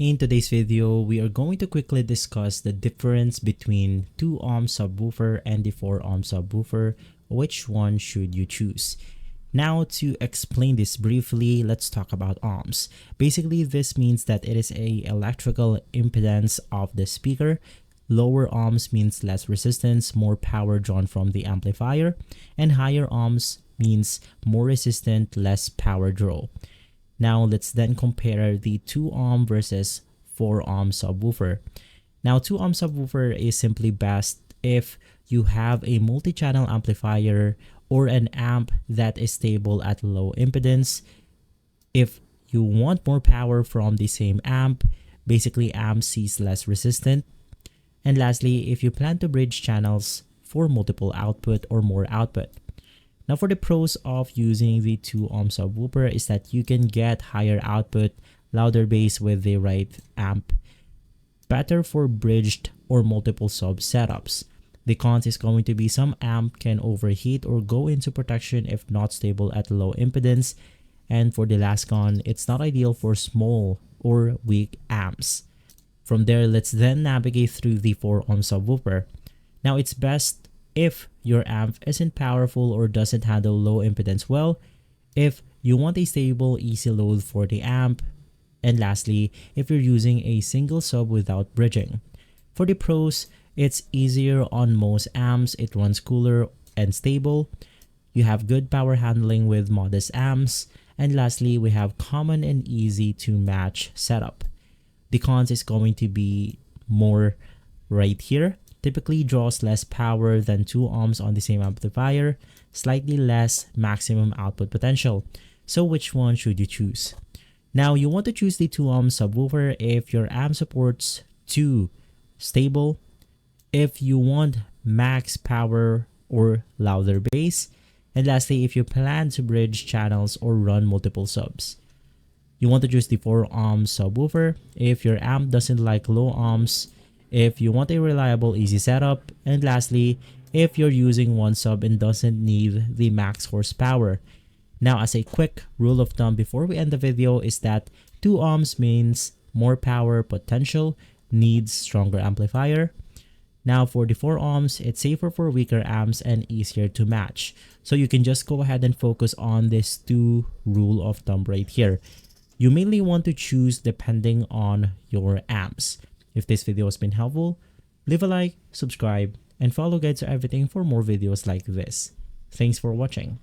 In today's video, we are going to quickly discuss the difference between 2 ohm subwoofer and the 4 ohm subwoofer. Which one should you choose? Now, to explain this briefly, let's talk about ohms. Basically, this means that it is a electrical impedance of the speaker. Lower ohms means less resistance, more power drawn from the amplifier, and higher ohms means more resistant, less power draw. Now let's then compare the 2 ohm versus 4 ohm subwoofer. Now 2 ohm subwoofer is simply best if you have a multi-channel amplifier or an amp that is stable at low impedance. If you want more power from the same amp, basically amp C is less resistant. And lastly, if you plan to bridge channels for multiple output or more output. Now for the pros of using the 2 ohm subwoofer is that you can get higher output, louder bass with the right amp, better for bridged or multiple sub setups. The cons is going to be some amp can overheat or go into protection if not stable at low impedance. And for the last con, it's not ideal for small or weak amps. From there, let's then navigate through the 4 ohm subwoofer. Now it's best if your amp isn't powerful or doesn't handle low impedance well, if you want a stable, easy load for the amp, and lastly, if you're using a single sub without bridging. For the pros, it's easier on most amps, it runs cooler and stable, you have good power handling with modest amps, and lastly, we have common and easy to match setup. The cons is going to be more right here. Typically draws less power than 2 ohms on the same amplifier, slightly less maximum output potential. So which one should you choose? Now you want to choose the 2 ohm subwoofer if your amp supports 2 stable, if you want max power or louder bass, and lastly if you plan to bridge channels or run multiple subs. You want to choose the 4 ohm subwoofer if your amp doesn't like low ohms, if you want a reliable easy setup, and lastly if you're using one sub and doesn't need the max horsepower. Now as a quick rule of thumb before we end the video is that 2 ohms means more power potential, needs stronger amplifier. Now for the 4 ohms, it's safer for weaker amps and easier to match. So you can just go ahead and focus on this 2 rule of thumb right here. You mainly want to choose depending on your amps. If this video has been helpful, leave a like, subscribe, and follow guides to everything for more videos like this. Thanks for watching.